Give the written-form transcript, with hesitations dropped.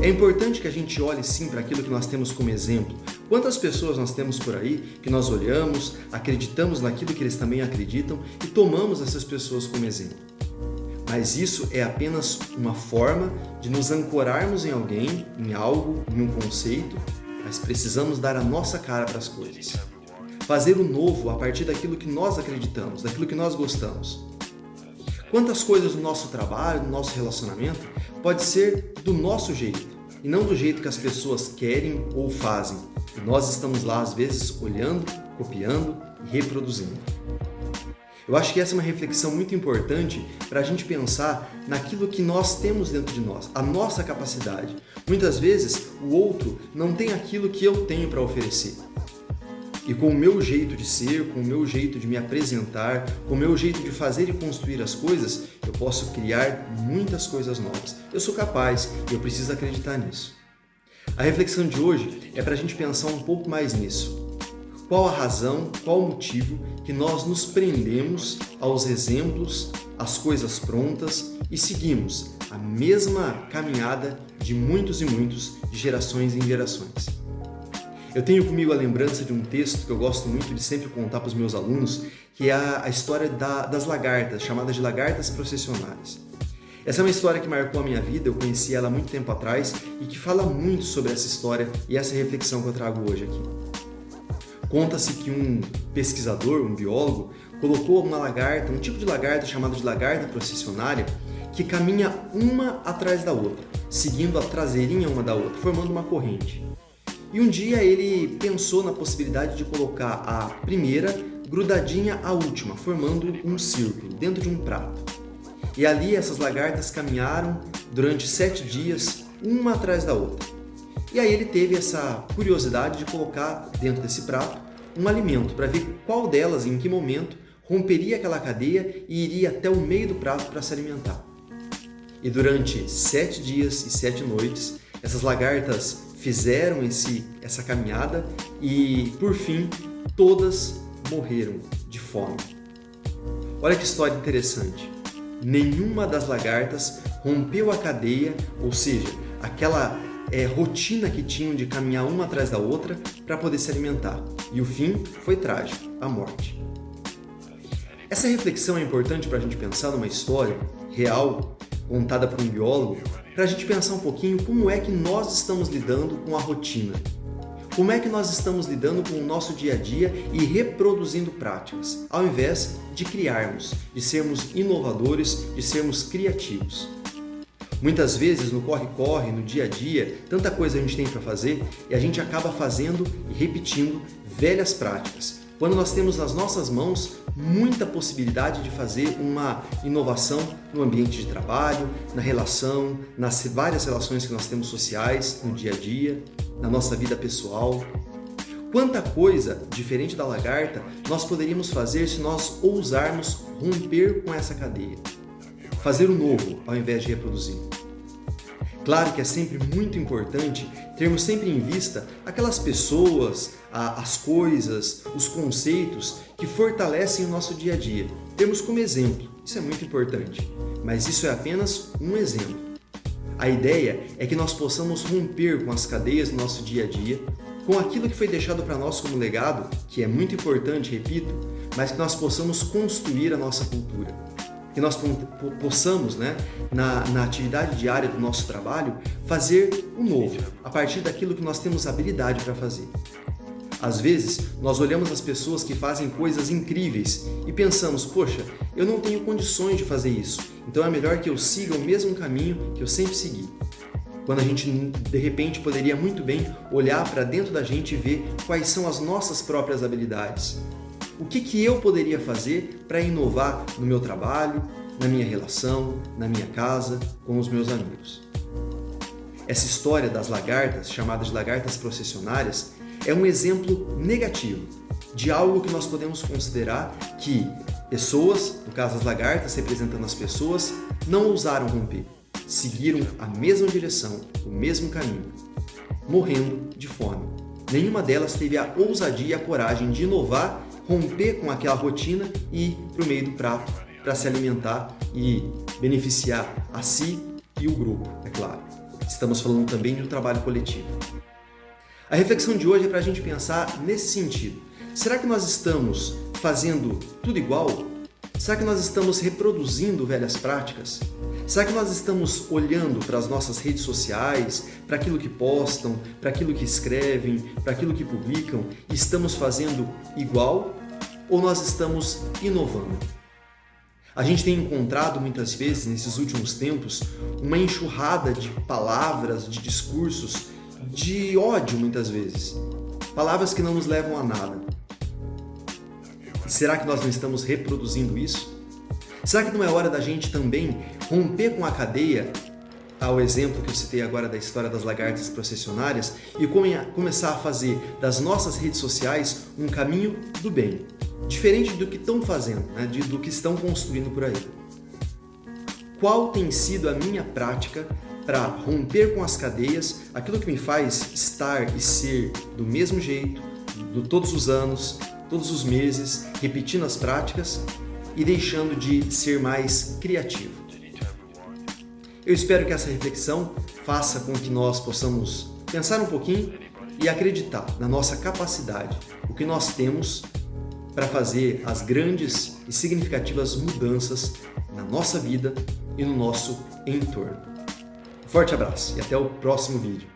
É importante que a gente olhe sim para aquilo que nós temos como exemplo. Quantas pessoas nós temos por aí que nós olhamos, acreditamos naquilo que eles também acreditam e tomamos essas pessoas como exemplo. Mas isso é apenas uma forma de nos ancorarmos em alguém, em algo, em um conceito, mas precisamos dar a nossa cara para as coisas. Fazer o novo a partir daquilo que nós acreditamos, daquilo que nós gostamos. Quantas coisas do nosso trabalho, do nosso relacionamento, pode ser do nosso jeito e não do jeito que as pessoas querem ou fazem. E nós estamos lá, às vezes, olhando, copiando e reproduzindo. Eu acho que essa é uma reflexão muito importante para a gente pensar naquilo que nós temos dentro de nós, a nossa capacidade. Muitas vezes, o outro não tem aquilo que eu tenho para oferecer. E com o meu jeito de ser, com o meu jeito de me apresentar, com o meu jeito de fazer e construir as coisas, eu posso criar muitas coisas novas. Eu sou capaz e eu preciso acreditar nisso. A reflexão de hoje é para a gente pensar um pouco mais nisso. Qual a razão, qual o motivo que nós nos prendemos aos exemplos, às coisas prontas e seguimos a mesma caminhada de muitos e muitos, de gerações em gerações? Eu tenho comigo a lembrança de um texto que eu gosto muito de sempre contar para os meus alunos, que é a história das lagartas, chamada de lagartas processionárias. Essa é uma história que marcou a minha vida, eu conheci ela há muito tempo atrás e que fala muito sobre essa história e essa reflexão que eu trago hoje aqui. Conta-se que um pesquisador, um biólogo, colocou uma lagarta, um tipo de lagarta chamado de lagarta processionária, que caminha uma atrás da outra, seguindo a traseirinha uma da outra, formando uma corrente. E um dia ele pensou na possibilidade de colocar a primeira grudadinha à última, formando um círculo dentro de um prato. E ali essas lagartas caminharam durante 7 dias, uma atrás da outra. E aí ele teve essa curiosidade de colocar dentro desse prato um alimento para ver qual delas, em que momento, romperia aquela cadeia e iria até o meio do prato para se alimentar. E durante 7 dias e 7 noites, essas lagartas fizeram essa caminhada e, por fim, todas morreram de fome. Olha que história interessante. Nenhuma das lagartas rompeu a cadeia, ou seja, aquela rotina que tinham de caminhar uma atrás da outra para poder se alimentar. E o fim foi trágico, a morte. Essa reflexão é importante para a gente pensar numa história real, contada por um biólogo, para a gente pensar um pouquinho como é que nós estamos lidando com a rotina. Como é que nós estamos lidando com o nosso dia a dia e reproduzindo práticas, ao invés de criarmos, de sermos inovadores, de sermos criativos. Muitas vezes no corre-corre, no dia a dia, tanta coisa a gente tem para fazer e a gente acaba fazendo e repetindo velhas práticas, quando nós temos nas nossas mãos muita possibilidade de fazer uma inovação no ambiente de trabalho, na relação, nas várias relações que nós temos sociais no dia a dia, na nossa vida pessoal. Quanta coisa diferente da lagarta nós poderíamos fazer se nós ousarmos romper com essa cadeia, fazer o novo ao invés de reproduzir. Claro que é sempre muito importante termos sempre em vista aquelas pessoas, as coisas, os conceitos que fortalecem o nosso dia a dia. Temos como exemplo, isso é muito importante, mas isso é apenas um exemplo. A ideia é que nós possamos romper com as cadeias do nosso dia a dia, com aquilo que foi deixado para nós como legado, que é muito importante, repito, mas que nós possamos construir a nossa cultura. Que nós possamos, na atividade diária do nosso trabalho, fazer o novo, a partir daquilo que nós temos habilidade para fazer. Às vezes, nós olhamos as pessoas que fazem coisas incríveis e pensamos, poxa, eu não tenho condições de fazer isso, então é melhor que eu siga o mesmo caminho que eu sempre segui. Quando a gente, de repente, poderia muito bem olhar para dentro da gente e ver quais são as nossas próprias habilidades. O que eu poderia fazer para inovar no meu trabalho, na minha relação, na minha casa, com os meus amigos? Essa história das lagartas, chamadas de lagartas processionárias, é um exemplo negativo de algo que nós podemos considerar que pessoas, no caso as lagartas representando as pessoas, não ousaram romper, seguiram a mesma direção, o mesmo caminho, morrendo de fome. Nenhuma delas teve a ousadia e a coragem de inovar, romper com aquela rotina e ir para o meio do prato para se alimentar e beneficiar a si e o grupo, é claro. Estamos falando também de um trabalho coletivo. A reflexão de hoje é para a gente pensar nesse sentido. Será que nós estamos fazendo tudo igual? Será que nós estamos reproduzindo velhas práticas? Será que nós estamos olhando para as nossas redes sociais, para aquilo que postam, para aquilo que escrevem, para aquilo que publicam e estamos fazendo igual ou nós estamos inovando? A gente tem encontrado muitas vezes, nesses últimos tempos, uma enxurrada de palavras, de discursos, de ódio muitas vezes. Palavras que não nos levam a nada. Será que nós não estamos reproduzindo isso? Será que não é hora da gente também romper com a cadeia, ao exemplo que eu citei agora da história das lagartas processionárias, e começar a fazer das nossas redes sociais um caminho do bem? Diferente do que estão fazendo, né? Do que estão construindo por aí. Qual tem sido a minha prática para romper com as cadeias, aquilo que me faz estar e ser do mesmo jeito, todos os anos, todos os meses, repetindo as práticas e deixando de ser mais criativo? Eu espero que essa reflexão faça com que nós possamos pensar um pouquinho e acreditar na nossa capacidade, o que nós temos para fazer as grandes e significativas mudanças na nossa vida e no nosso entorno. Um forte abraço e até o próximo vídeo.